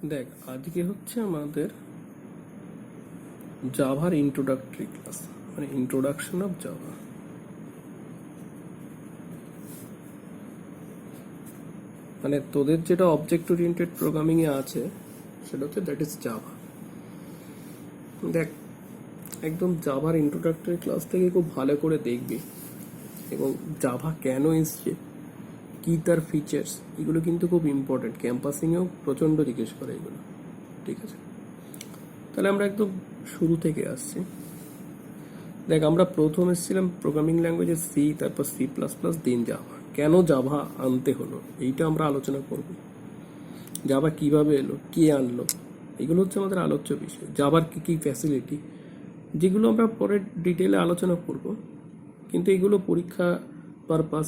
দেখ, আজকে হচ্ছে আমাদের জাভার ইন্ট্রোডাক্টরি ক্লাস, মানে ইন্ট্রোডাকশন অফ জাভা। মানে তোদের যেটা অবজেক্ট ওরিয়েন্টেড প্রোগ্রামিং এ আছে সেটা হচ্ছে দ্যাট ইজ জাভা। দেখ, একদম জাভার ইন্ট্রোডাক্টরি ক্লাস থেকে খুব ভালো করে দেখবি এবং জাভা কেন এসছে, কি তার ফিচার্স, এগুলো কিন্তু খুব ইম্পর্টেন্ট। ক্যাম্পাসিংয়েও প্রচণ্ড জিজ্ঞেস করে এগুলো, ঠিক আছে? তাহলে আমরা একদম শুরু থেকে আসছি। দেখ, আমরা প্রথম এসেছিলাম প্রোগ্রামিং ল্যাঙ্গুয়েজে সি, তারপর C++, দেন জাভা। কেন জাভা আনতে হলো এইটা আমরা আলোচনা করব। জাভা কিভাবে এলো, কে আনলো, এগুলো হচ্ছে আমাদের আলোচ্য বিষয়। জাভার কী কী ফ্যাসিলিটি, যেগুলো আমরা পরে ডিটেলে আলোচনা করব, কিন্তু এগুলো পরীক্ষা পারপাস,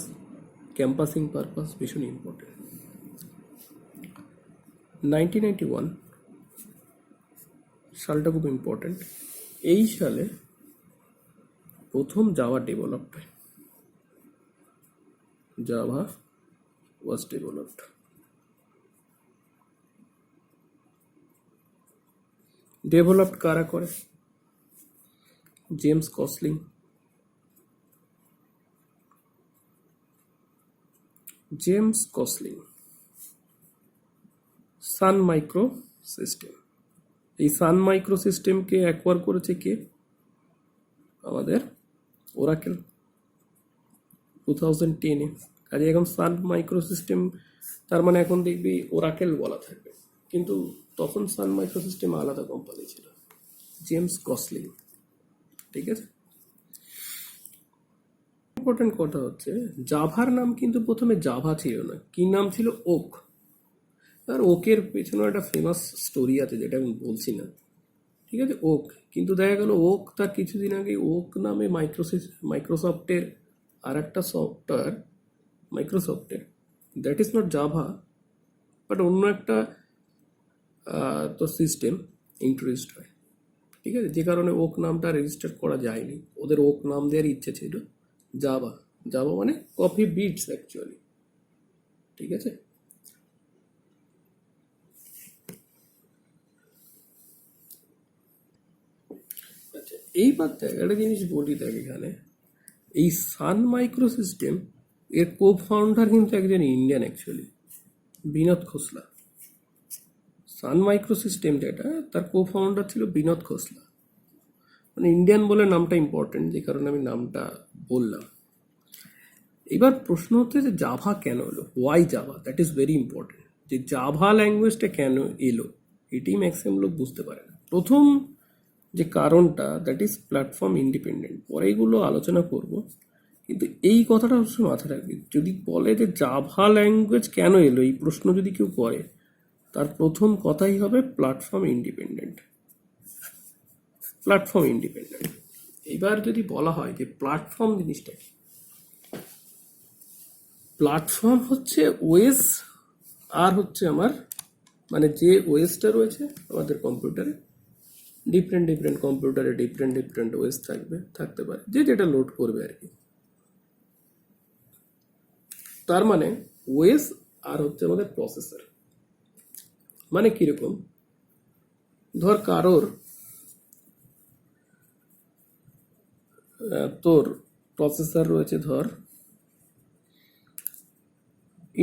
ক্যাম্পাসিং পারপাস ভীষণ ইম্পর্টেন্ট। 1991 সালটা খুব ইম্পর্টেন্ট। এই সালে প্রথম জাভা ডেভেলপড হয়। Java was developed. ডেভেলপড কারা করে? জেমস কসলিং, সান মাইক্রো সিস্টেম। এই সান মাইক্রো সিস্টেমকে অ্যাকোয়ার করেছে কে? আমাদের ওরাকেল 2010-এ। কাজে এখন সান মাইক্রো সিস্টেম, তার মানে এখন দেখবি ওরাকেল বলা থাকবে, কিন্তু তখন সান মাইক্রো সিস্টেম আলাদা কোম্পানি ছিল, জেমস কসলিং, ঠিক আছে? ইম্পর্টেন্ট কথা হচ্ছে জাভার নাম কিন্তু প্রথমে জাভা ছিল না, কি নাম ছিল? ওক। আর ওকের পেছনে একটা ফেমাস স্টোরি আছে যেটা আমি বলছি না, ঠিক আছে? ওক, কিন্তু দেখা গেল ওক তার কিছুদিন আগে ওক নামে মাইক্রোসফটের আর একটা সফটওয়্যার, মাইক্রোসফটের, that is not Java, but অন্য একটা তো সিস্টেম ইন্ট্রোডিউসড হয়, ঠিক আছে? যে কারণে ওক নামটা রেজিস্টার করা যায়নি। ওদের ওক নাম দেওয়ার ইচ্ছে ছিল জাভা। জাভা মানে কফি বিটস অ্যাকচুয়ালি, ঠিক আছে? আচ্ছা, এইবার দেখ একটা জিনিস বলি। দেখ, এখানে এই সান মাইক্রো সিস্টেম এর কো ফাউন্ডার কিন্তু একজন ইন্ডিয়ান অ্যাকচুয়ালি, বিনোদ খোসলা। সান মাইক্রো সিস্টেম যেটা, তার কো ফাউন্ডার ছিল বিনোদ খোসলা। মানে ইন্ডিয়ান বলে নামটা ইম্পর্টেন্ট, যে কারণে আমি নামটা বললাম। এবার প্রশ্ন হচ্ছে যে জাভা কেন এলো, why Java, that is very important. যে জাভা ল্যাঙ্গুয়েজটা কেন এলো এটি ম্যাক্সিমাম লোক বুঝতে পারে না। প্রথম যে কারণটা, দ্যাট ইজ প্ল্যাটফর্ম ইন্ডিপেন্ডেন্ট। পরে এগুলো আলোচনা করব, কিন্তু এই কথাটা অবশ্যই মাথায় রাখবি। যদি বলে যে জাভা ল্যাঙ্গুয়েজ কেন এলো, এই প্রশ্ন যদি কেউ করে, তার প্রথম কথাই হবে প্ল্যাটফর্ম ইন্ডিপেন্ডেন্ট। Platform independent. এবার যদি বলা হয় যে প্ল্যাটফর্ম জিনিসটা কি, প্ল্যাটফর্ম হচ্ছে ওএস, আর হচ্ছে আমার মানে যে ওএসটা রয়েছে আমাদের কম্পিউটারে, ডিফারেন্ট কম্পিউটারে ডিফারেন্ট ওএস থাকতে পারে, যে যেটা লোড করবে আর কি। তার মানে ওএস আর হচ্ছে আমাদের প্রসেসর। মানে কিরকম, ধর কারোর তোর প্রসেসর রয়েছে, ধর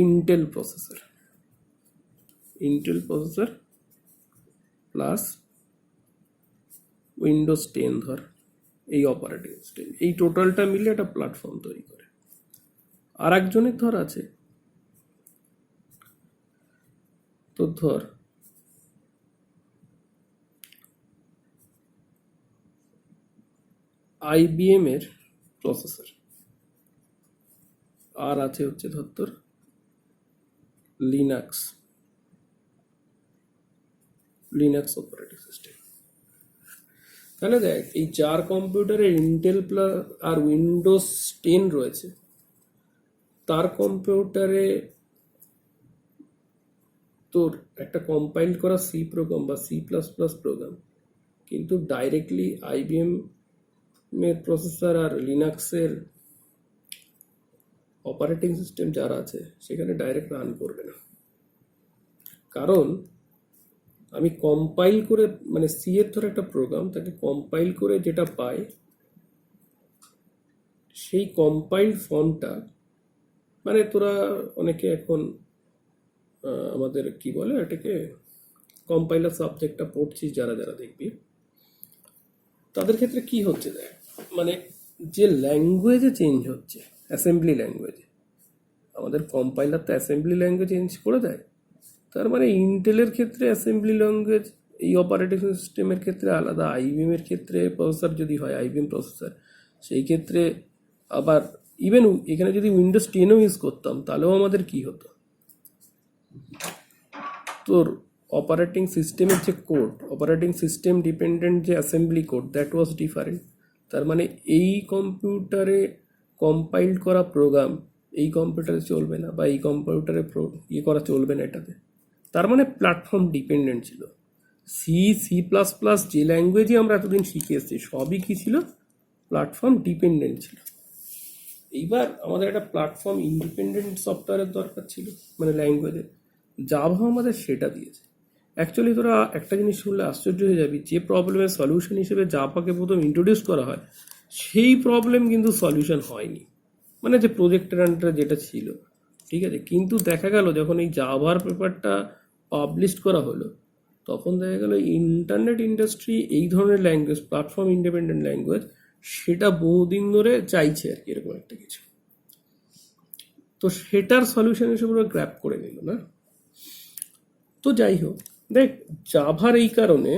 ইন্টেল প্রসেসর প্লাস উইন্ডোজ 10, ধর এই অপারেটিং সিস্টেম, এই টোটালটা মিলে একটা প্ল্যাটফর্ম তৈরি করে। আর একজনের ধর আছে, তো ধর IBM এর প্রসেসর, আর আছে হচ্ছে ধর তোর লিনাক্স অপারেটিং সিস্টেম। তাহলে দেখ, এই চার কম্পিউটারে ইন্টেল প্লাস আর উইন্ডোজ 10 রয়েছে, তার কম্পিউটারে তোর একটা কম্পাইল করা সি প্রোগ্রাম বা C++ প্রোগ্রাম, কিন্তু ডাইরেক্টলি IBM এর প্রসেসর আর লিনাক্সের অপারেটিং সিস্টেম যারা আছে সেখানে ডাইরেক্ট রান করবে না। কারণ আমি কম্পাইল করে মানে সি এর ধর একটা প্রোগ্রাম, তাকে কম্পাইল করে যেটা পাই সেই কম্পাইল্ড ফর্মটা, মানে তোরা অনেকে এখন আমাদের কি বলে এটাকে কম্পাইলার সাবজেক্টটা পড়ছিস যারা যারা দেখবি, তাদের ক্ষেত্রে কি হচ্ছে দেখ, মানে যে ল্যাঙ্গুয়েজে চেঞ্জ হচ্ছে, অ্যাসেম্বলি ল্যাঙ্গুয়েজে, আমাদের কম্পাইলার তো অ্যাসেম্বলি ল্যাঙ্গুয়েজ চেঞ্জ করে দেয়, তার মানে ইন্টেলের ক্ষেত্রে অ্যাসেম্বলি ল্যাঙ্গুয়েজ, এই অপারেটিং সিস্টেমের ক্ষেত্রে আলাদা, আইবিএম এর ক্ষেত্রে প্রসেসর যদি হয় আইবিএম প্রসেসর, সেই ক্ষেত্রে আবার ইভেন এখানে যদি উইন্ডোজ 10ও ইউজ করতাম তাহলেও আমাদের কি হতো, তোর অপারেটিং সিস্টেমের যে কোড, অপারেটিং সিস্টেম ডিপেন্ডেন্ট যে assembly code, that was different. তার মানে এই কম্পিউটারে কম্পাইল্ড করা প্রোগ্রাম এই কম্পিউটারে চলবে না, বা এই কম্পিউটারে ইয়ে করা চলবে না এটাতে। তার মানে প্ল্যাটফর্ম ডিপেন্ডেন্ট ছিল। সি, সি প্লাস প্লাস যে ল্যাঙ্গুয়েজই আমরা এতদিন শিখে এসেছি সবই কি ছিল, প্ল্যাটফর্ম ডিপেন্ডেন্ট ছিল। এইবার আমাদের একটা প্ল্যাটফর্ম ইন্ডিপেন্ডেন্ট সফটওয়্যারের দরকার ছিল, মানে ল্যাঙ্গুয়েজের। জাভা আমাদের সেটা দিয়েছে। অ্যাকচুয়ালি তোরা একটা জিনিস শুনলে আশ্চর্য হয়ে যাবি, যে প্রবলেমের সলিউশন হিসেবে জাভাকে প্রথম ইন্ট্রোডিউস করা হয় সেই প্রবলেম কিন্তু সলিউশন হয়নি, মানে যে প্রজেক্টের আন্ডারে যেটা ছিল, ঠিক আছে। কিন্তু দেখা গেল যখন এই জাভার পেপারটা পাবলিশ করা হলো, তখন দেখা গেল ইন্টারনেট ইন্ডাস্ট্রি এই ধরনের ল্যাঙ্গুয়েজ, প্ল্যাটফর্ম ইন্ডিপেন্ডেন্ট ল্যাঙ্গুয়েজ, সেটা বহুদিন ধরে চাইছে আর কি, এরকম একটা কিছু। তো সেটার সলিউশন হিসেবে ওরা গ্র্যাব করে নিল না। তো যাই হোক, দেখ জাভার এই কারণে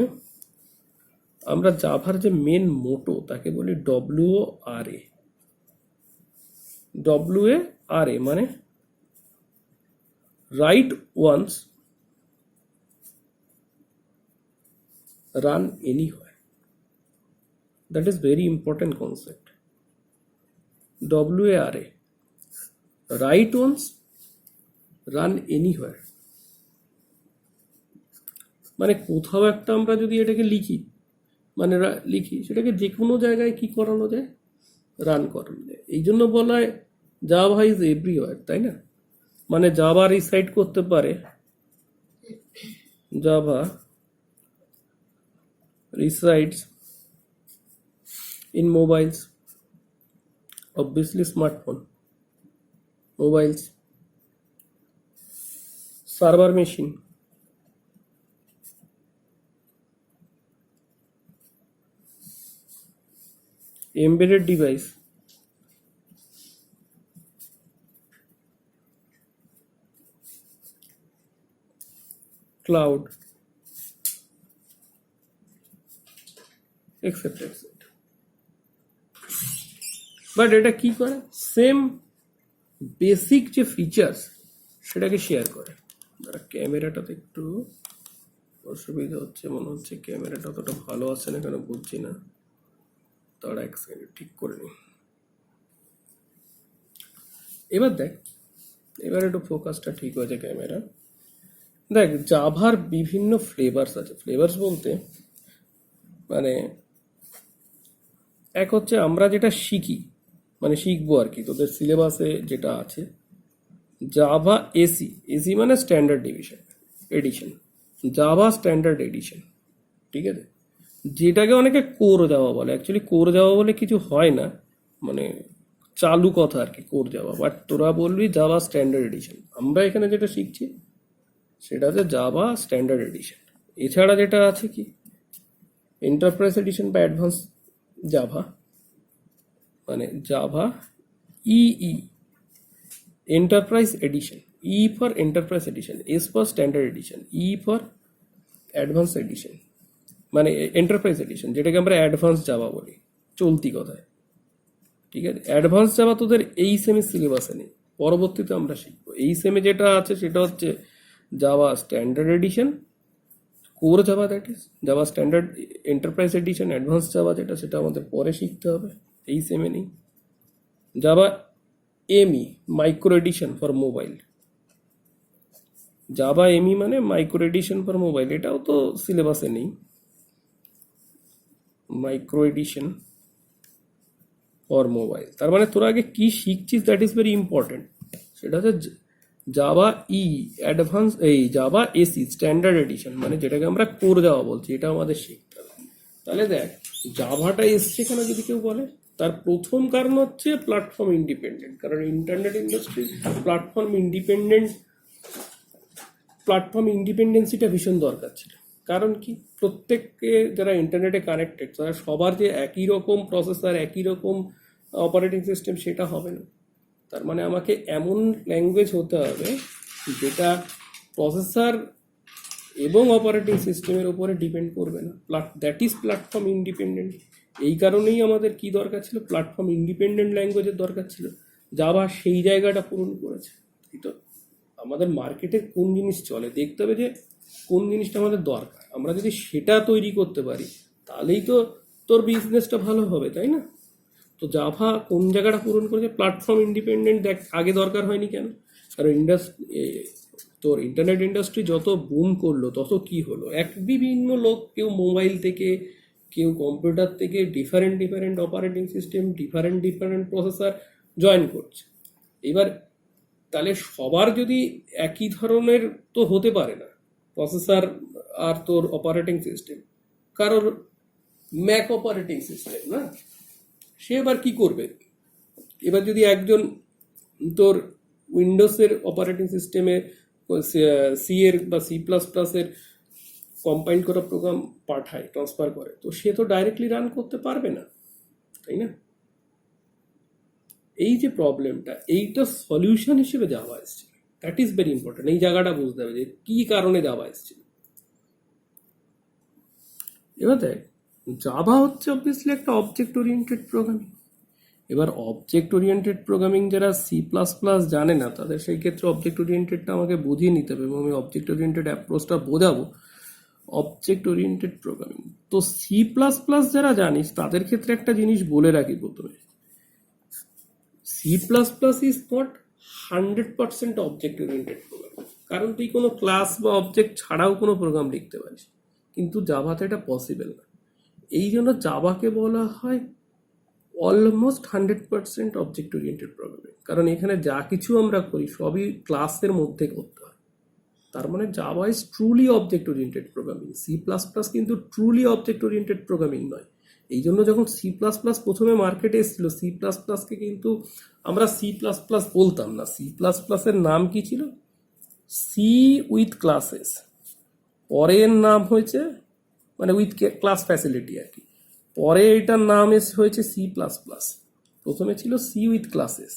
আমরা জাভার যে মেন মোটো তাকে বলি WARA। WARA মানে write once, run anywhere. That is very important concept. WARA, write once, run anywhere. মানে কোথাও একটা আমরা যদি এটাকে লিখি, মানে লিখি, সেটাকে যে কোনো জায়গায় কি করানো যায়, রান করানো যায়। এই জন্য বলা হয় জাভা ইজ এভরিওয়্যার, তাই না? মানে জাভা রিসাইড করতে পারে, Java resides in mobiles, obviously smartphone, mobiles, server machine, embedded device, cloud, etc. etc. But এটা কি করে, সেম বেসিক যে ফিচার্স সেটাকে শেয়ার করে। যারা ক্যামেরাটাতে একটু অসুবিধা হচ্ছে মনে হচ্ছে, ক্যামেরাটা অতটা ভালো আসছে না কেন বুঝছি না, তারা এক সেকেন্ড ঠিক করে নি। এবার দেখ, এবার একটু ফোকাসটা ঠিক হয়েছে ক্যামেরা। দেখ জাভার বিভিন্ন ফ্লেভার্স আছে। ফ্লেভার্স বলতে মানে এক হচ্ছে আমরা যেটা শিখি, মানে শিখবো আর কি, তোদের সিলেবাসে যেটা আছে, জাভা এসি। এসি মানে standard edition, Java standard edition, ঠিক আছে। যেটাকে অনেকে কোর জাভা বলে, অ্যাকচুয়ালি কোর জাভা বলে কিছু হয় না, মানে চালু কথা আর কি কোর জাভা, বাট তোরা বলবি জাভা স্ট্যান্ডার্ড এডিশন। আমরা এখানে যেটা শিখছি সেটা হচ্ছে জাভা স্ট্যান্ডার্ড এডিশন। এছাড়া যেটা আছে কি এন্টারপ্রাইজ এডিশন বা অ্যাডভান্স জাভা, মানে Java EE, enterprise edition. E for enterprise edition, S for standard edition, E for advance edition, মানে এন্টারপ্রাইজ এডিশন, যেটাকে আমরা অ্যাডভান্স জাভা বলি চলতি কথায়, ঠিক আছে। অ্যাডভান্স জাভা তোদের এই সেমি সিলেবাসে নেই, পরবর্তীতে আমরা শিখবো। এই সেমে যেটা আছে সেটা হচ্ছে Java standard edition, core Java, that is Java standard enterprise edition, advance Java যেটা, সেটা আমাদের পরে শিখতে হবে, এই সেমে নেই। Java ME, micro edition for mobile. Java ME মানে মাইক্রো এডিশন ফর মোবাইল, এটাও তো সিলেবাসে নেই। মাইক্রো এডিশন ফর মোবাইল, তার মানে তোরা আগে কি শিখছিস দ্যাট ইজ ভেরি ইম্পর্টেন্ট। সেটা হচ্ছে জাভা ই অ্যাডভান্স, এই জাভা এসি স্ট্যান্ডার্ড এডিশন, মানে যেটাকে আমরা কোর জাভা বলছি, এটা আমাদের শিখতে হবে। তাহলে দেখ, জাভাটা এসছে কেন যদি কেউ বলে, তার প্রথম কারণ হচ্ছে প্ল্যাটফর্ম ইন্ডিপেন্ডেন্ট। কারণ ইন্টারনেট ইন্ডাস্ট্রি প্ল্যাটফর্ম ইন্ডিপেন্ডেন্সিটা ভীষণ দরকার ছিল। কারণ কি, প্রত্যেককে যারা ইন্টারনেটে কানেক্টেড তারা সবার যে একই রকম প্রসেসর, একই রকম অপারেটিং সিস্টেম, সেটা হবে না। তার মানে আমাকে এমন ল্যাঙ্গুয়েজ হতে হবে যেটা প্রসেসর এবং অপারেটিং সিস্টেমের উপরে ডিপেন্ড করবে না। That is platform independent. এই কারণেই আমাদের কি দরকার ছিল, প্ল্যাটফর্ম ইন্ডিপেন্ডেন্ট ল্যাঙ্গুয়েজের দরকার ছিল। জাভা সেই জায়গাটা পূরণ করেছে। তো আমাদের মার্কেটে কোন জিনিস চলে দেখতে হবে, যে কোন জিনিসটা আমাদের দরকার। আমরা যদি সেটা তৈরি করতে পারি তাহলেই তো তোর বিজনেসটা ভালো হবে, তাই না? তো জাভা কোন জায়গাটা পূরণ করেছে, প্ল্যাটফর্ম ইন্ডিপেন্ডেন্ট। দেখ, আগে দরকার হয়নি কেন? কারণ তোর ইন্টারনেট ইন্ডাস্ট্রি যত বুম করলো তত কি হলো, বিভিন্ন লোক, কেউ মোবাইল থেকে, কেউ কম্পিউটার থেকে, different different operating system, different different processor join করছে। এবার তাহলে সবার যদি একই ধরনের তো হতে পারে না প্রসেসর আর তোর অপারেটিং সিস্টেম। কারোর ম্যাক অপারেটিং সিস্টেম না, সে এবার কি করবে? এবার যদি একজন তোর উইন্ডোজের অপারেটিং সিস্টেমে সি এর বা C++ এর কম্পাইল করা প্রোগ্রাম পাঠায়, ট্রান্সফার করে, তো সে তো ডাইরেক্টলি রান করতে পারবে না, তাই না? এই যে প্রবলেমটা, এইটা সলিউশন হিসেবে জাভা এসেছিল। That is very important. এই জায়গাটা বুঝতে হবে যে কি কারণে জাভা এসেছিল। এবার দেখ, জাভা হচ্ছে অবভিয়াসলি একটা অবজেক্ট ওরিয়েন্টেড প্রোগ্রামিং। এবার অবজেক্ট ওরিয়েন্টেড প্রোগ্রামিং যারা C++ জানে না, তাদের সেই ক্ষেত্রে অবজেক্ট ওরিয়েন্টেডটা আমাকে বুঝিয়ে নিতে হবে, এবং আমি অবজেক্ট ওরিয়েন্টেড অ্যাপ্রোচটা বোঝাবো। অবজেক্ট ওরিয়েন্টেড প্রোগ্রামিং তো C++ যারা জানিস তাদের ক্ষেত্রে একটা জিনিস বলে রাখি প্রথমে, C++ is not 100% object oriented programming. কারণ তুই কোনো ক্লাস বা অবজেক্ট ছাড়াও কোনো প্রোগ্রাম লিখতে পারিস, কিন্তু জাভাতে এটা পসিবল না। এই জন্য জাভাকে বলা হয় অলমোস্ট 100% অবজেক্ট ওরিয়েন্টেড প্রোগ্রামিং। কারণ এখানে যা কিছু আমরা করি সবই ক্লাসের মধ্যে করতে হয়। তার মানে Java is truly object oriented programming. C++ কিন্তু ট্রুলি অবজেক্ট ওরিয়েন্টেড প্রোগ্রামিং নয়। এই জন্য যখন C++ প্রথমে মার্কেটে এসেছিল, C++কে কিন্তু আমরা C++ বলতাম না। C++ এর নাম কি ছিল? C with classes. পরে এর নাম হয়েছে, মানে উইথ ক্লাস ফ্যাসিলিটি আর কি। পরে এটার নাম হয়েছে C++। প্রথমে ছিল সি উইথ ক্লাসেস,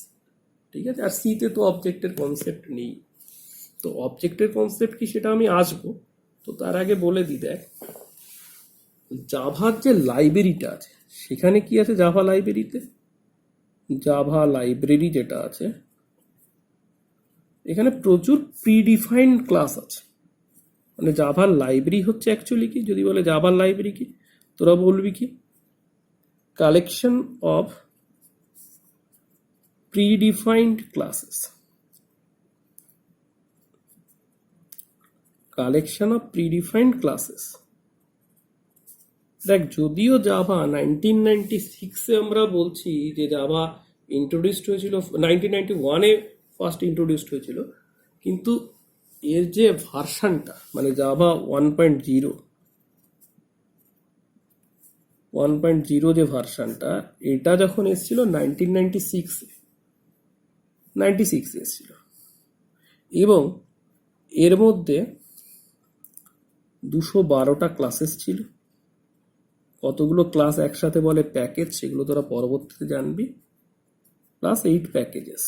ঠিক আছে? আর সিতে তো অবজেক্টের কনসেপ্ট নেই। তো অবজেক্টের কনসেপ্ট কি সেটা আমি আসবো। তো তার আগে বলে দিই, দেখ, জাভার যে লাইব্রেরিটা আছে সেখানে কি আছে? জাভা লাইব্রেরিতে, জাভা লাইব্রেরি যেটা আছে, এখানে প্রচুর প্রিডিফাইন্ড ক্লাস আছে। মানে জাভার লাইব্রেরি হচ্ছে অ্যাকচুয়ালি কি, যদি বলে জাভার লাইব্রেরি কি, তোরা বলবি কি? Collection of predefined classes. Collection of predefined classes. দেখ, যদিও জাভা 1996-এ আমরা বলছি যে জাভা ইন্ট্রোডিউসড হয়েছিল, 1991-এ ফার্স্ট ইন্ট্রোডিউসড হয়েছিল, কিন্তু এর যে ভার্সানটা, মানে জাভা 1.0 যে ভার্সানটা, এটা যখন এসেছিল 1996 এসেছিল, এবং এর মধ্যে 212টা ক্লাসেস ছিল। কতগুলো ক্লাস একসাথে বলে প্যাকেজ, সেগুলো তোরা পরবর্তীতে জানবি, প্লাস 8 প্যাকেজেস।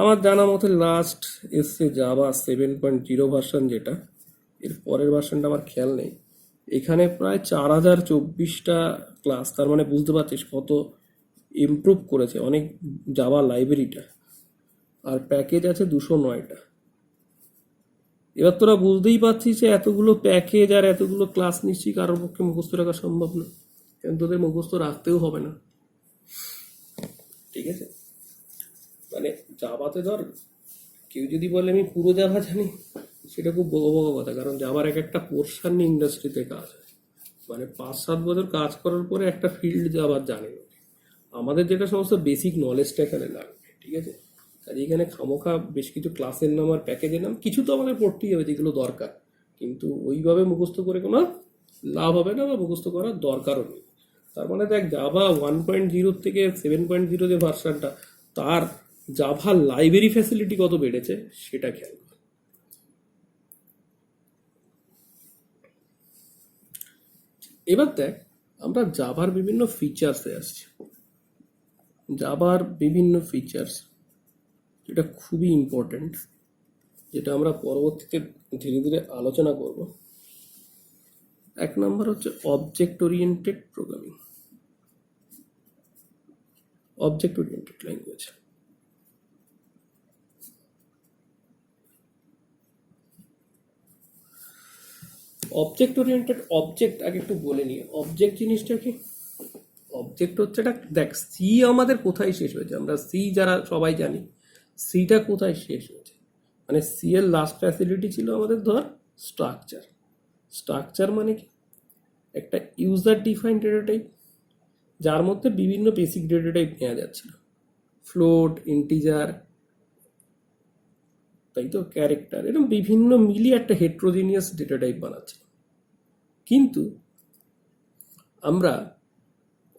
আমার জানা মতে লাস্ট এসছে জাভা 7.0 ভার্সন, যেটা এর পরের ভার্সনটা আমার খেয়াল নেই। এখানে প্রায় 4024টা ক্লাস। তার মানে বুঝতে পারছিস কত ইমপ্রুভ করেছে অনেক জাভা লাইব্রেরিটা। আর প্যাকেজ আছে 209টা। এবার তোরা বুঝতেই পারছিস যে এতগুলো প্যাকেজ আর এতগুলো ক্লাস নিশ্চয়ই কারোর পক্ষে মুখস্থ রাখা সম্ভব না, এবং তোদের মুখস্থ রাখতেও হবে না, ঠিক আছে? মানে জাভাতে ধর কেউ যদি বলে আমি পুরো জাভা জানি, সেটা খুব বড় কথা। কারণ জাভার একটা পোর্শন নিয়ে ইন্ডাস্ট্রিতে কাজ হয়, মানে 5-7 বছর কাজ করার পরে একটা ফিল্ড জাভার জানে না। আমাদের যেটা সমস্ত বেসিক নলেজটা এখানে লাগবে, ঠিক আছে? কাজে এখানে খামোখা বেশ কিছু ক্লাসের নাম আর প্যাকেজের নাম কিছু তো আমাদের পড়তেই হবে যেগুলো দরকার, কিন্তু ওইভাবে মুখস্থ করে কোনো লাভ হবে না বা মুখস্থ করার দরকারও নেই। তার মানে দেখ জাভা 1.0 থেকে 7.0 যে ভার্সানটা, তার জাভা লাইব্রেরি ফ্যাসিলিটি কত বেড়েছে সেটা খেয়াল কর। এবার দেখ আমরা জাভার বিভিন্ন ফিচার্সে আসছি। জাভার বিভিন্ন ফিচার্স যেটা খুবই ইম্পর্টেন্ট, যেটা আমরা পরবর্তীতে ধীরে ধীরে আলোচনা করব। এক নম্বর হচ্ছে object oriented programming, object oriented language. Object oriented, object আগে একটু বলে নিই, অবজেক্ট জিনিসটা কি? অবজেক্ট হচ্ছে একটা, দেখ সি আমাদের কোথায় শেষ হয়েছে, আমরা সি যারা সবাই জানি সিটা কোথায় শেষ হয়েছে, মানে সি এর লাস্ট ফ্যাসিলিটি ছিল আমাদের ধর স্ট্রাকচার। স্ট্রাকচার মানে কি? একটা ইউজার ডিফাইন্ড ডেটা টাইপ যার মধ্যে বিভিন্ন বেসিক ডেটা টাইপ নেওয়া যাচ্ছিল, ফ্লোট, ইন্টিজার, তাই তো, ক্যারেক্টার, এরকম বিভিন্ন মিলিয়ে একটা হেট্রোজিনিয়াস ডেটা টাইপ বানাচ্ছে। কিন্তু আমরা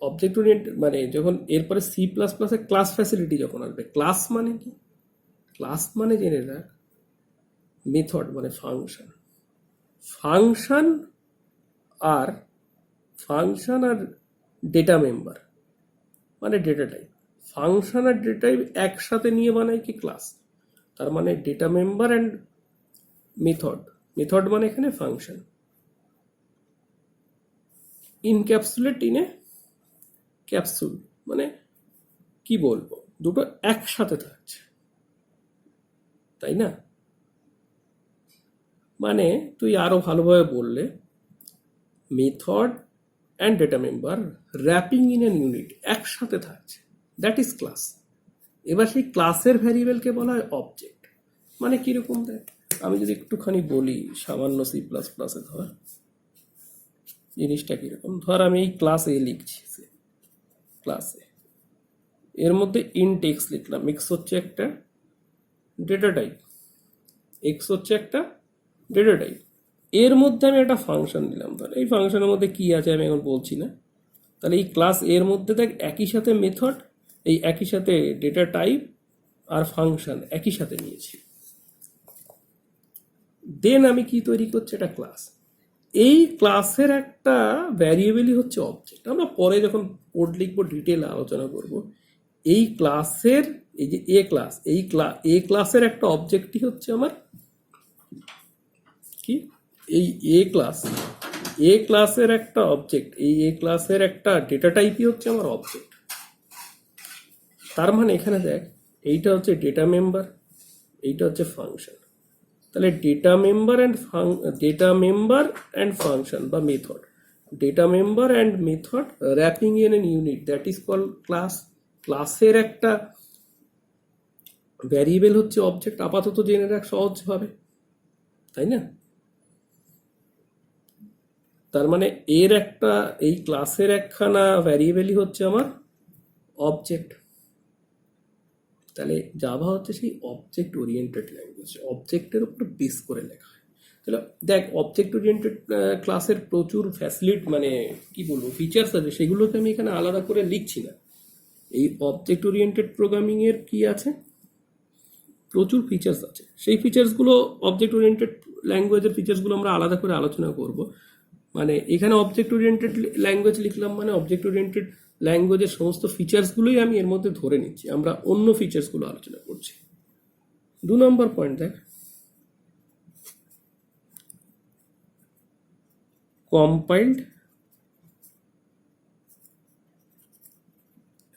অবজেক্ট ওরিয়েন্টেড মানে যখন এরপরে সি প্লাস প্লাসে ক্লাস ফ্যাসিলিটি যখন আসবে, ক্লাস মানে কি? ক্লাস মানে জেনে রাখ মেথড মানে ফাংশন। ফাংশন আর ডেটা মেম্বার মানে ডেটা টাইপ। ফাংশন আর ডেটা টাইপ একসাথে নিয়ে বানায় কি ক্লাস। তার মানে data member and method, method মানে এখানে ফাংশন, ইনক্যাপসুলেট ইন এ ক্যাপসুল, মানে কি বলবো, দুটো একসাথে থাকছে, তাই না? মানে তুই আরো ভালোভাবে বললে method and data member wrapping in an unit একসাথে থাকছে, দ্যাট ইজ ক্লাস। এবার সেই ক্লাসের ভ্যারিয়েবলকে বলা হয় অবজেক্ট। মানে কিরকম দেখ, আমি যদি একটুখানি বলি সামান্য সি প্লাস প্লাসে, ধর জিনিসটা কিরকম, ধর আমি এই ক্লাস এ লিখছি, ক্লাসে এর মধ্যে ইন্ট এক্স লিখলাম, এক্স হচ্ছে একটা ডেটা টাইপ, এক্স হচ্ছে একটা ডেটা টাইপ, এর মধ্যে আমি একটা ফাংশন দিলাম, ধর এই ফাংশনের মধ্যে কি আছে আমি এখন বলছি না। তাহলে এই ক্লাস এর মধ্যে দেখ একই সাথে মেথড, এই একই সাথে ডেটা টাইপ আর ফাংশন একই সাথে নিয়েছি। দেন আমি কি তৈরি করছি, একটা ক্লাস। এই ক্লাসের একটা ভ্যারিয়েবলই হচ্ছে অবজেক্ট। আমরা পরে যখন কোড লিখবো ডিটেল আলোচনা করব। এই ক্লাসের, এই যে এ ক্লাস, এই এ ক্লাসের একটা অবজেক্টই হচ্ছে আমার কি, এই এ ক্লাস, এ ক্লাসের একটা অবজেক্ট, এই এ ক্লাসের একটা ডেটা টাইপই হচ্ছে আমার অবজেক্ট। তার মানে এখানে দেখ এইটা হচ্ছে ডেটা মেম্বার, এইটা হচ্ছে ফাংশন। তাহলে ডেটা মেম্বার অ্যান্ড ফাংশন বা method, data member and method wrapping in an unit, that is call class. ক্লাসের একটা ভ্যারিয়েবল হচ্ছে অবজেক্ট, আপাতত জেনে রাখ সহজভাবে, তাই না? তার মানে এর একটা, এই ক্লাসের একখানা ভ্যারিয়েবলই হচ্ছে আমার অবজেক্ট। তাহলে জাভা হচ্ছে সেই অবজেক্ট ওরিয়েন্টেড ল্যাঙ্গুয়েজ, অবজেক্টের উপর বেস করে লেখা হয়। তাহলে দেখ অবজেক্ট ওরিয়েন্টেড ক্লাসের প্রচুর ফ্যাসিলিটি মানে কি বলবো ফিচার্স আছে, সেগুলোকে আমি এখানে আলাদা করে লিখছি না। এই অবজেক্ট ওরিয়েন্টেড প্রোগ্রামিং এর কি আছে, প্রচুর ফিচার্স আছে। সেই ফিচার্সগুলো অবজেক্ট ওরিয়েন্টেড ল্যাঙ্গুয়েজের ফিচার্সগুলো আমরা আলাদা করে আলোচনা করব। মানে এখানে অবজেক্ট ওরিয়েন্টেড ল্যাঙ্গুয়েজ লিখলাম মানে অবজেক্ট ওরিয়েন্টেড ল্যাঙ্গুয়েজের সমস্ত ফিচার্সগুলোই আমি এর মধ্যে ধরে নিচ্ছি, আমরা অন্য ফিচার্সগুলো আলোচনা করছি। 2 নম্বর পয়েন্ট দেখ, কম্পাইলড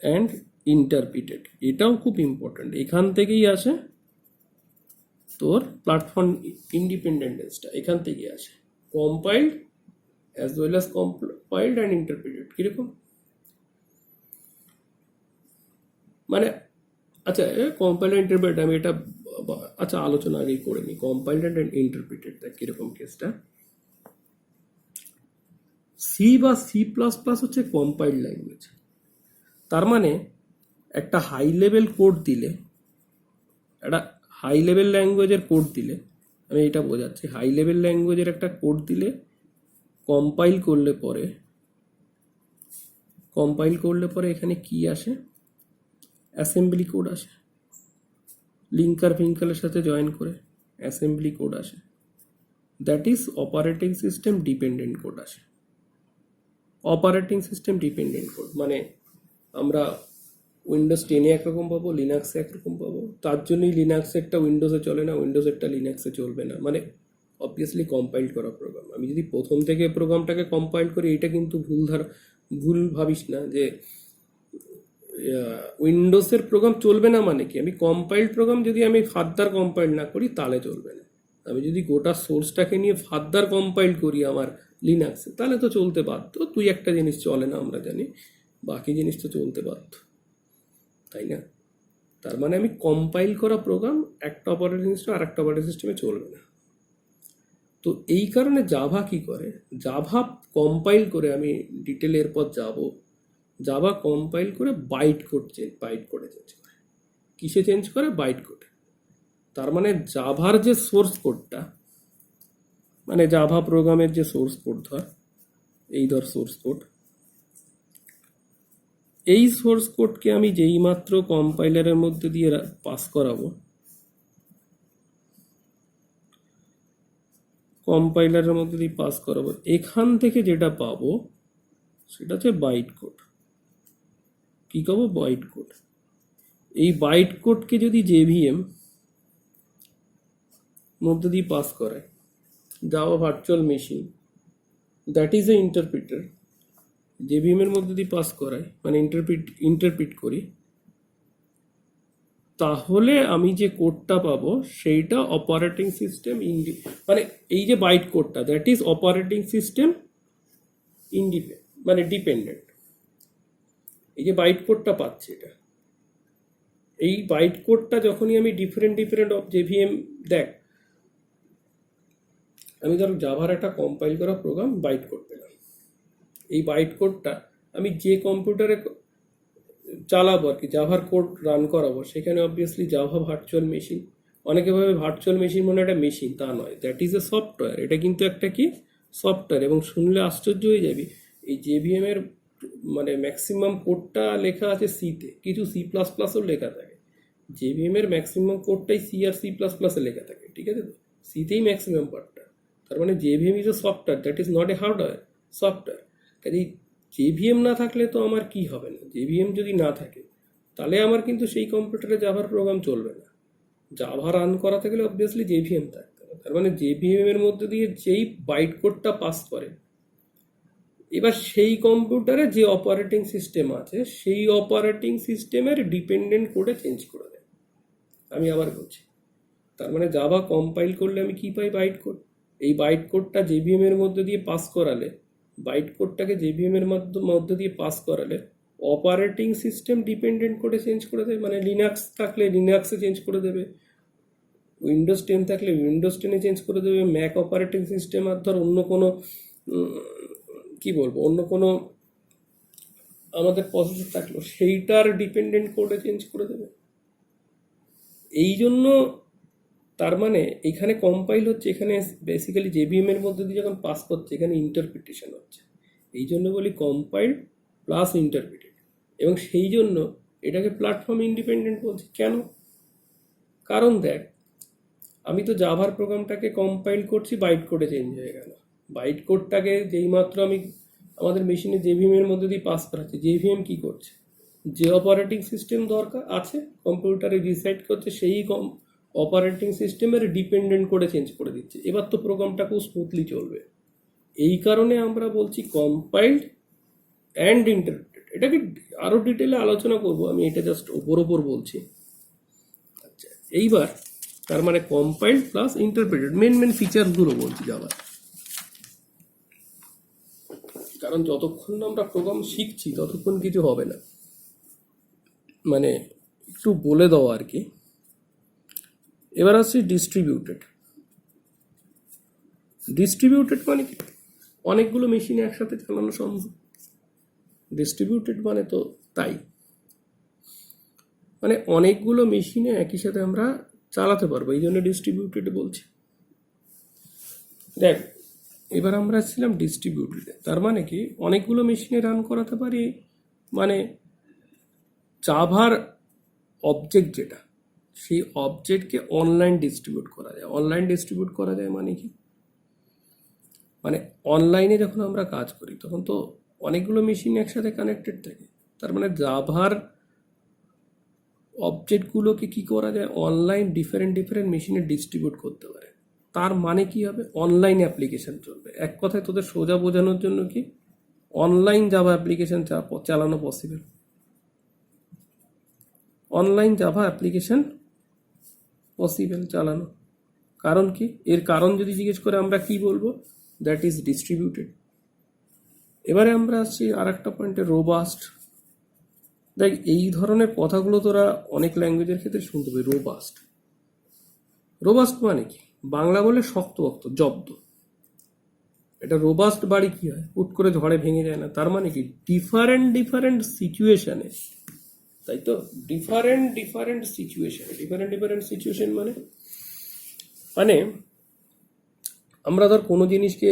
অ্যান্ড ইন্টারপ্রিটেড, এটাও খুব ইম্পর্টেন্ট। এখান থেকেই আসে তোর প্ল্যাটফর্ম ইন্ডিপেন্ডেন্সটা, এখান থেকেই আসে। Compiled as well as compiled and interpreted কিরকম, মানে আচ্ছা কম্পাইলড অ্যান্ড ইন্টারপ্রিটেড আমি এটা আচ্ছা আলোচনা আগেই করে নিই। কম্পাইলড অ্যান্ড ইন্টারপ্রিটেড দেখ কিরকম কেসটা। সি বা সি প্লাস প্লাস হচ্ছে কম্পাইলড ল্যাঙ্গুয়েজ। তার মানে একটা হাই লেভেল কোড দিলে একটা হাই লেভেল ল্যাঙ্গুয়েজের কোড দিলে, আমি এটা বোঝাচ্ছি, হাই লেভেল ল্যাঙ্গুয়েজের একটা কোড দিলে কম্পাইল করলে পরে এখানে কি আসে, অ্যাসেম্বলি কোড আসে, লিঙ্কার ফিঙ্কারের সাথে জয়েন করে অ্যাসেম্বলি কোড আসে, that is operating system dependent code আসে। অপারেটিং সিস্টেম ডিপেন্ডেন্ট কোড মানে আমরা উইন্ডোজ 10-এ একরকম পাবো, লিনাক্সে একরকম পাবো, তার জন্যই লিনাক্সেরটা উইন্ডোজে চলে না, উইন্ডোজেরটা লিনাক্সে চলবে না, মানে অবভিয়াসলি কম্পাইল করা প্রোগ্রাম। আমি যদি প্রথম থেকে প্রোগ্রামটাকে কম্পাইল করি, এটা কিন্তু ভুল ভাবিস না যে উইন্ডোজের প্রোগ্রাম চলবে না মানে কি, আমি কম্পাইল্ড প্রোগ্রাম যদি আমি ফার্দার কম্পাইল না করি তাহলে চলবে না। আমি যদি গোটা সোর্সটাকে নিয়ে ফার্দার কম্পাইল করি আমার লিনাক্সে, তাহলে তো চলতে বাধ্য। তুই একটা জিনিস চলে না আমরা জানি, বাকি জিনিস তো চলতে বাধ্য, তাই না? তার মানে আমি কম্পাইল করা প্রোগ্রাম একটা অপারেটিং সিস্টেম আর একটা অপারেটিং সিস্টেমে চলবে না। তো এই কারণে জাভা কি করে, জাভা কম্পাইল করে, আমি ডিটেলের পর যাব, জাভা কম্পাইল করে বাইট কোডে চেঞ্জ করে। কিসে চেঞ্জ করে? বাইট কোডে। তার মানে জাভার যে সোর্স কোডটা, মানে জাভা প্রোগ্রামের যে সোর্স কোড, ধর সোর্স কোড, এই সোর্স কোডকে আমি যেই মাত্র কম্পাইলারের মধ্যে দিয়ে পাস করাবো, এখান থেকে যেটা পাবো সেটা হচ্ছে বাইট কোড। কি পাবো? Byte code. এই বাইট কোডকে যদি জেভিএম মধ্যে দিয়ে পাস করায়, Java virtual machine, that is a interpreter, JVM এর মধ্যে দিয়ে পাস করায়, মানে ইন্টারপ্রিট করি, তাহলে আমি যে কোডটা পাবো সেইটা অপারেটিং সিস্টেম মানে এই যে বাইট কোডটা, দ্যাট ইজ অপারেটিং সিস্টেম মানে ডিপেন্ডেন্ট। এই যে বাইট কোডটা পাচ্ছি, এটা এই বাইট কোডটা যখনই আমি ডিফারেন্ট জেভিএম, দেখ আমি ধর জাভার একটা কম্পাইল করা প্রোগ্রাম বাইট কোড পেলাম, এই বাইট কোডটা আমি যে কম্পিউটারে চালাবো আর কি, জাভার কোড রান করাবো, সেখানে অবভিয়াসলি জাভা ভার্চুয়াল মেশিন, অনেকে ভাবে ভার্চুয়াল মেশিন মানে একটা মেশিন, তা নয়, দ্যাট ইজ এ সফটওয়্যার। এটা কিন্তু একটা কি সফটওয়্যার, এবং শুনলে আশ্চর্য হয়ে যাবি, এই জেভিএম এর মানে ম্যাক্সিমাম কোডটা লেখা আছে সিতে, কিছু C++ও লেখা থাকে। জেভিএম এর ম্যাক্সিমাম কোডটাই সি আর C++-এ লেখা থাকে, ঠিক আছে? তো সিতেই ম্যাক্সিমাম পার্টটা। তার মানে JVM is a software, that is not a hardware, software. কাজেই জেভিএম না থাকলে তো আমার কি হবে না, জেভিএম যদি না থাকে তাহলে আমার কিন্তু সেই কম্পিউটারে জাভার প্রোগ্রাম চলবে না। জাভা রান করাতে গেলে অবভিয়াসলি জেভিএম থাকতে হবে। তার মানে জেভিএম এর মধ্যে দিয়ে যেই বাইট কোডটা পাস করে, এবার সেই কম্পিউটারে যে অপারেটিং সিস্টেম আছে সেই অপারেটিং সিস্টেমের ডিপেন্ডেন্ট কোডে চেঞ্জ করে দেয়। আমি আবার বলছি, তার মানে জাভা কম্পাইল করলে আমি কি পাই? Byte code. এই বাইট কোডটা জেভিএম এর মধ্যে দিয়ে পাস করালে, বাইট কোডটাকে জেভিএম এর মধ্যে দিয়ে পাস করালে অপারেটিং সিস্টেম ডিপেন্ডেন্ট কোডে চেঞ্জ করে দেবে। মানে লিনাক্স থাকলে লিনাক্সে চেঞ্জ করে দেবে, উইন্ডোজ 10 থাকলে উইন্ডোজ 10-এ চেঞ্জ করে দেবে, ম্যাক অপারেটিং সিস্টেম আর ধর অন্য কোনো কি বলবো, অন্য কোনো আমাদের প্রসেসর থাকলো সেইটার ডিপেন্ডেন্ট কোডে চেঞ্জ করে দেবে। এই জন্য তার মানে এখানে কম্পাইল হচ্ছে, এখানে বেসিক্যালি জেভিএম এর মধ্যে দিয়ে যখন পাস করছে এখানে ইন্টারপ্রিটেশন হচ্ছে। এই জন্য বলি কম্পাইল প্লাস ইন্টারপ্রিটেড, এবং সেই জন্য এটাকে প্ল্যাটফর্ম ইন্ডিপেন্ডেন্ট বলছি। কেন? কারণ দেখ, আমি তো জাভার প্রোগ্রামটাকে কম্পাইল করছি, বাইট কোডে চেঞ্জ হয়ে গেল। বাইট কোডটাকে যেই মাত্র আমি আমাদের মেশিনে জেভিএম এর মধ্যে দিয়ে পাস করাচ্ছি, জেভিএম কি করছে, যে অপারেটিং সিস্টেম দরকার আছে কম্পিউটারে রিসাইড করছে, সেই অপারেটিং সিস্টেমের ডিপেন্ডেন্ট করে চেঞ্জ করে দিচ্ছে। এবার তো প্রোগ্রামটা খুব স্মুথলি চলবে। এই কারণে আমরা বলছি কম্পাইল্ড অ্যান্ড ইন্টারপ্রেটেড। এটাকে আরও ডিটেলে আলোচনা করব, আমি এটা জাস্ট ওপর বলছি। আচ্ছা, এইবার তার মানে কম্পাইল্ড প্লাস ইন্টারপ্রেটেড মেন ফিচারগুলো বলছি জাভার। কারণ যতক্ষণ না আমরা প্রোগ্রাম শিখছি ততক্ষণ কিছু হবে না, মানে একটু বলে দেওয়া আর কি। এবার আসছি ডিস্ট্রিবিউটেড মানে কি? অনেকগুলো মেশিনে একসাথে চালানো সম্ভব। ডিস্ট্রিবিউটেড মানে তো তাই। মানে অনেকগুলো মেশিনে একই সাথে আমরা চালাতে পারবো, এই জন্য ডিস্ট্রিবিউটেড বলছি। দেখ, এবার আমরা ছিলাম ডিস্ট্রিবিউটেডে, তার মানে কি অনেকগুলো মেশিনে রান করাতে পারি, মানে জাভার অবজেক্ট যেটা, সেই অবজেক্টকে অনলাইন ডিস্ট্রিবিউট করা যায়। অনলাইন ডিস্ট্রিবিউট করা যায় মানে কি, মানে অনলাইনে যখন আমরা কাজ করি তখন তো অনেকগুলো মেশিন একসাথে কানেক্টেড থাকে, তার মানে জাভার অবজেক্টগুলোকে কি করা যায়, অনলাইন ডিফারেন্ট ডিফারেন্ট মেশিনে ডিস্ট্রিবিউট করতে পারে। তার মানে কি হবে, অনলাইন অ্যাপ্লিকেশন চলবে। এক কথায় তোদের সোজা বোঝানোর জন্য কি, অনলাইন জাভা অ্যাপ্লিকেশন চালানো possible. Online Java application possible চালানো। কারণ কি, এর কারণ যদি জিজ্ঞেস করে আমরা কি বলবো, দ্যাট ইজ ডিস্ট্রিবিউটেড। এবারে আমরা আসছি আর একটা পয়েন্টে, রোবাস্ট। দেখ, এই ধরনের কথাগুলো তোরা অনেক ল্যাঙ্গুয়েজের ক্ষেত্রে শুনতে পাবি। রোবাস্ট, রোবাস্ট মানে কি, বাংলা বলে শক্তপোক্ত, জব্দ। এটা রোবাস্ট বাড়ি কি হয়, হুট করে ঝড়ে ভেঙে যায় না। তার মানে কি, ডিফারেন্ট ডিফারেন্ট সিচুয়েশনে, তাই তো, different different situation. Different different situation মানে মানে আমরা ধর কোনো জিনিসকে,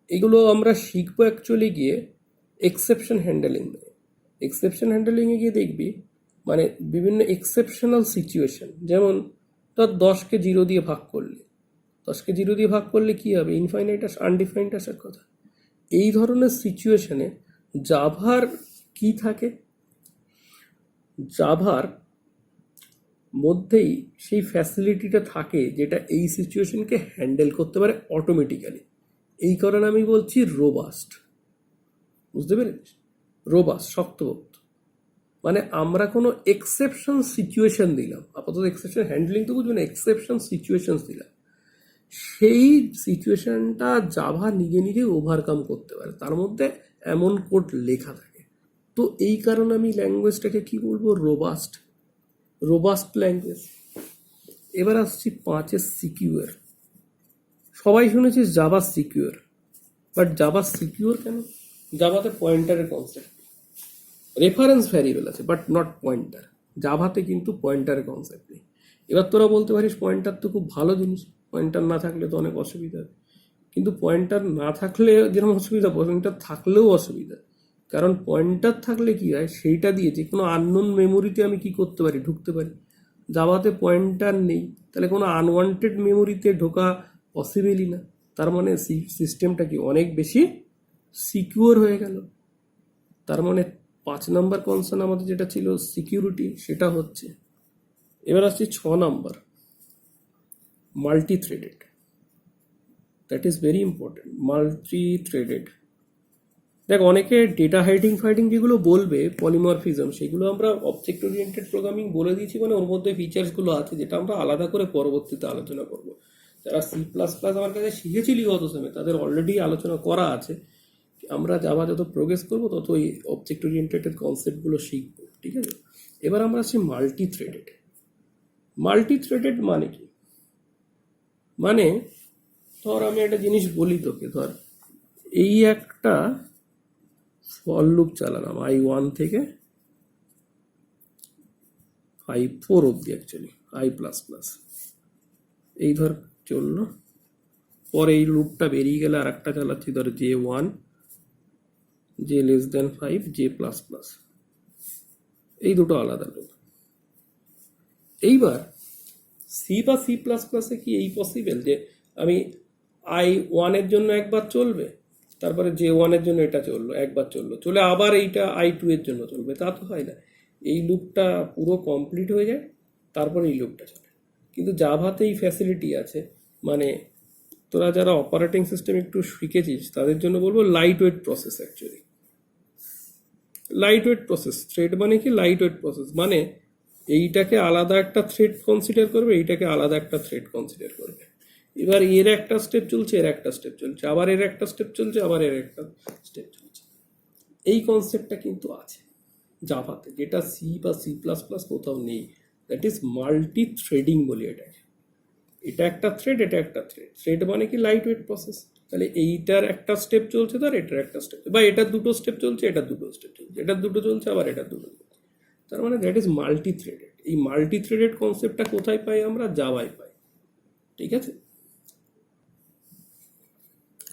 এগুলো আমরা শিখবো অ্যাকচুয়ালি গিয়ে এক্সেপশন হ্যান্ডেলিং। এক্সেপশন হ্যান্ডেলিংয়ে গিয়ে দেখবি মানে বিভিন্ন এক্সেপশনাল সিচুয়েশন, যেমন ধর 10কে 0 দিয়ে ভাগ করলে, 10কে 0 দিয়ে ভাগ করলে কি হবে, ইনফাইনাইট আনডিফাইন্ড আসার কথা। এই ধরনের সিচুয়েশনে জাভার কি থাকে, জাভার মধ্যেই সেই ফ্যাসিলিটিটা থাকে যেটা এই সিচুয়েশনকে হ্যান্ডেল করতে পারে অটোমেটিক্যালি। এই কারণে আমি বলছি রোবাস্ট। বুঝতে পেরেছিস, রোবাস্ট, শক্তপোক্ত। মানে আমরা কোনো এক্সেপশন সিচুয়েশন দিলাম, আপাতত এক্সেপশন হ্যান্ডলিং তো বুঝবে না, এক্সেপশন সিচুয়েশন দিলাম, সেই সিচুয়েশনটা জাভা নিজে নিজে ওভারকাম করতে পারে, তার মধ্যে এমন কোড লেখা থাকে। তো এই কারণে আমি ল্যাঙ্গুয়েজটাকে কি বলবো, রোবাস্ট, রোবাস্ট ল্যাঙ্গুয়েজ। এবার আসছি 5 সিকিউর। সবাই শুনেছিস Java secure, but Java secure কেন? জাভাতে পয়েন্টারের কনসেপ্ট, রেফারেন্স ভ্যারিয়েবল আছে বাট নট পয়েন্টার। জাভাতে কিন্তু পয়েন্টারের কনসেপ্ট নেই। এবার তোরা বলতে পারিস পয়েন্টার তো খুব ভালো জিনিস, পয়েন্টার না থাকলে তো অনেক অসুবিধা। কিন্তু পয়েন্টার না থাকলে যেরকম অসুবিধা, পয়েন্টার থাকলেও অসুবিধা। কারণ পয়েন্টার থাকলে কি হয়, সেইটা দিয়ে যে কোনো আননোন মেমোরিতে আমি কি করতে পারি, ঢুকতে পারি। জাভাতে পয়েন্টার নেই, তাহলে কোনো আনওয়ান্টেড মেমোরিতে ঢোকা পসিবলই না। তার মানে সিস্টেমটা কি অনেক বেশি সিকিউর হয়ে গেল। তার মানে 5 নম্বর কনসার্ন আমাদের যেটা ছিল সিকিউরিটি, সেটা হচ্ছে। এবার আসছি 6 নম্বর, multi threaded. That is very important, multi threaded. দেখ, অনেকে ডেটা হাইডিং যেগুলো বলবে, পলিমরফিজম, সেগুলো আমরা অবজেক্ট ওরিয়েন্টেড প্রোগ্রামিং বলে দিয়েছি, মানে ওর মধ্যে ফিচার্সগুলো আছে যেটা আমরা আলাদা করে পরবর্তীতে আলোচনা করব। যারা C++ আমার কাছে শিখেছিলি গত সেমে, তাদের অলরেডি আলোচনা করা আছে। আমরা জাভা যত প্রোগ্রেস করবো তত ওই অবজেক্ট ওরিয়েন্টেড কনসেপ্টগুলো শিখবো, ঠিক আছে? এবার আমরা আসছি মাল্টি থ্রেডেড। মাল্টি থ্রেডেড মানে কি, মানে ধর আমি একটা জিনিস বলি তোকে, ধর এই একটা ফর লুপ চালালাম i1 থেকে i4 অব্দি, অ্যাকচুয়ালি i++, এই ধর চললো। পরে এই লুপটা বেরিয়ে গেলে আর একটা চালাচ্ছি, ধর J1, J<5, J++, এই দুটো আলাদা লুপ। এইবার সি বা C++-এ কি এই পসিবল যে আমি i1 এর জন্য একবার চলবে, তারপরে J1 এর জন্য এটা চললো, একবার চলে আবার এইটা i2 এর জন্য চলবে? তা তো হয় না। এই লুপটা পুরো কমপ্লিট হয়ে যায়, তারপরে এই লুপটা চলে। কিন্তু জাভাতে এই ফ্যাসিলিটি আছে, মানে তোরা যারা অপারেটিং সিস্টেম একটু শিখেছিস তাদের জন্য বলবো light weight process. Actually light weight process, thread মানে কি, লাইট ওয়েট প্রসেস মানে এইটাকে আলাদা একটা থ্রেড কনসিডার করবে, এইটাকে আলাদা একটা থ্রেড কনসিডার করবে। এবার এর একটা স্টেপ চলছে, এর একটা স্টেপ চলছে, আবার এর একটা স্টেপ চলছে, আবার এর একটা স্টেপ চলছে। এই কনসেপ্টটা কিন্তু আছে জাভাতে, যেটা সি বা C++ কোথাও নেই। দ্যাট ইজ মাল্টি থ্রেডিং বলি এটাকে। এটা একটা থ্রেড, এটা একটা থ্রেড। থ্রেড মানে কি, লাইট ওয়েট প্রসেস। তাহলে এইটার একটা স্টেপ চলছে, ধর এটার একটা স্টেপ, বা এটার দুটো স্টেপ চলছে, এটার দুটো স্টেপ চলছে, এটার দুটো চলছে, আবার এটার দুটো চলছে। তার মানে দ্যাট ইজ মাল্টি থ্রেডেড। এই মাল্টি থ্রেডেড কনসেপ্টটা কোথায় পাই আমরা? জাভায় পাই। ঠিক আছে,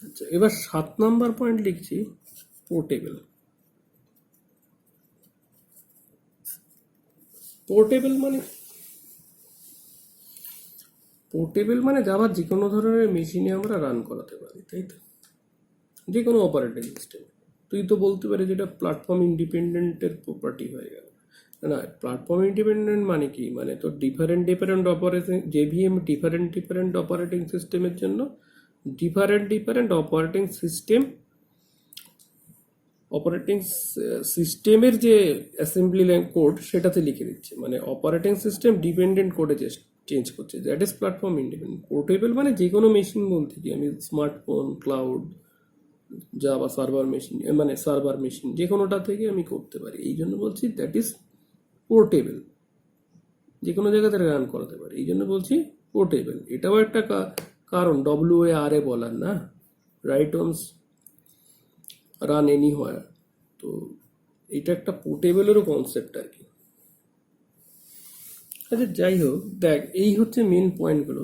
আচ্ছা এবার 7 নাম্বার পয়েন্ট লিখছি পোর্টেবল। পোর্টেবল মানে জাভার যে কোনো ধরনের মেশিনে আমরা রান করাতে পারি, তাই তো? যে কোনো অপারেটিং সিস্টেম। তুই তো বলতে পারি যেটা প্ল্যাটফর্ম ইন্ডিপেন্ডেন্টের প্রপার্টি হয়ে গেল। না, প্ল্যাটফর্ম ইন্ডিপেন্ডেন্ট মানে কি? মানে তো different operating, JVM different operating সিস্টেমের জন্য ডিফারেন্ট অপারেটিং সিস্টেমের যে অ্যাসেম্বলি কোড সেটাতে লিখে দিচ্ছে, মানে অপারেটিং সিস্টেম ডিপেন্ডেন্ট কোডে চেঞ্জ করছে, that is platform independent. Portable মানে যে কোনো মেশিন বলতে কি আমি smartphone, cloud, Java server machine, মানে সার্ভার মেশিন যে কোনোটা থেকে আমি করতে পারি, এই জন্য বলছি দ্যাট ইজ পোর্টেবল। যে কোনো জায়গা থেকে রান করাতে পারি, এই জন্য বলছি পোর্টেবল। এটাও একটা কারণ WARA বলার, না রাইট অনস রান এনি হয়। তো এটা একটা পোর্টেবলেরও কনসেপ্ট আর কি। আচ্ছা যাই হোক, দেখ এই হচ্ছে মেন পয়েন্টগুলো।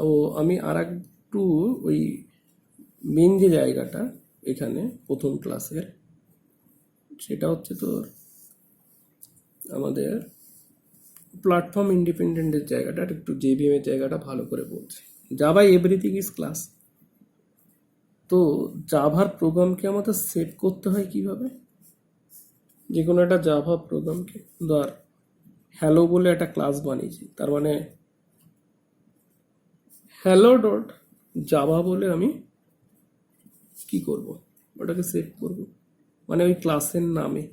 ও আমি আর একটু ওই মেন যে জায়গাটা এখানে প্রথম ক্লাসের, সেটা হচ্ছে তোর আমাদের প্ল্যাটফর্ম ইন্ডিপেন্ডেন্টের জায়গাটা, একটু জেভিএম এর জায়গাটা ভালো করে বলছি। Java everything is class. তো জাভার প্রোগ্রামকে আমাদের সেট করতে হয় কিভাবে? যে কোনো একটা জাভা প্রোগ্রামকে ধর হ্যালো বলে একটা ক্লাস বানিয়েছি, তার মানে হ্যালো ডট জাভা বলে আমি কি করব? ওটাকে সেট করব, মানে ওই ক্লাসের নামে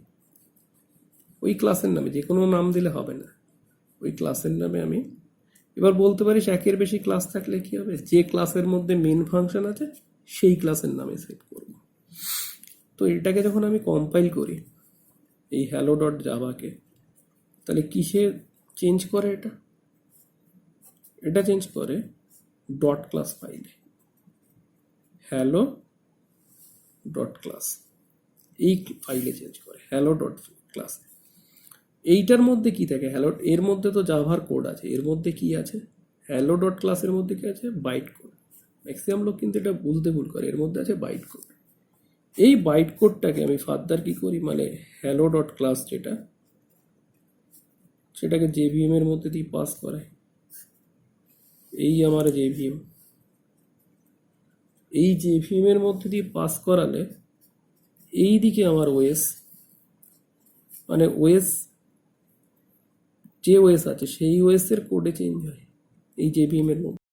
যে কোনো নাম দিলে হবে না, ওই ক্লাসের নামে আমি এবার বলতে পারিস একের বেশি ক্লাস থাকলে কি হবে? যে ক্লাসের মধ্যে মেন ফাংশন আছে সেই ক্লাসের নামে সেট করব। তো এটাকে যখন আমি কম্পাইল করি এই হ্যালো ডট জাভাকে, তাহলে কিসে চেঞ্জ করে? এটা চেঞ্জ করে ডট ক্লাস ফাইলে, হ্যালো ডট ক্লাস এই ফাইলে চেঞ্জ করে হ্যালো ডট ক্লাস। এইটার মধ্যে কি থাকে? হ্যালো, এর মধ্যে তো জাভার কোড আছে, এর মধ্যে কি আছে? হ্যালো ডট ক্লাসের মধ্যে কি আছে? Byte code. ম্যাক্সিমাম লোক কিন্তু এটা বুঝতে ভুল করে, এর মধ্যে আছে বাইট কোড। এই বাইট কোডটাকে আমি ফার্দার কি করি, মানে হ্যালো ডট ক্লাস যেটা, সেটাকে জেভিএম এর মধ্যে দিয়ে পাস করাই। এই আমার জেভিএম, এই জেভিএম এর মধ্যে দিয়ে পাস করালে এই দিকে আমার ওএস, মানে ওএস যে ওএস আছে সেই ওএস এর কোডে চেঞ্জ হয় এই জেভিএম এর মধ্যে।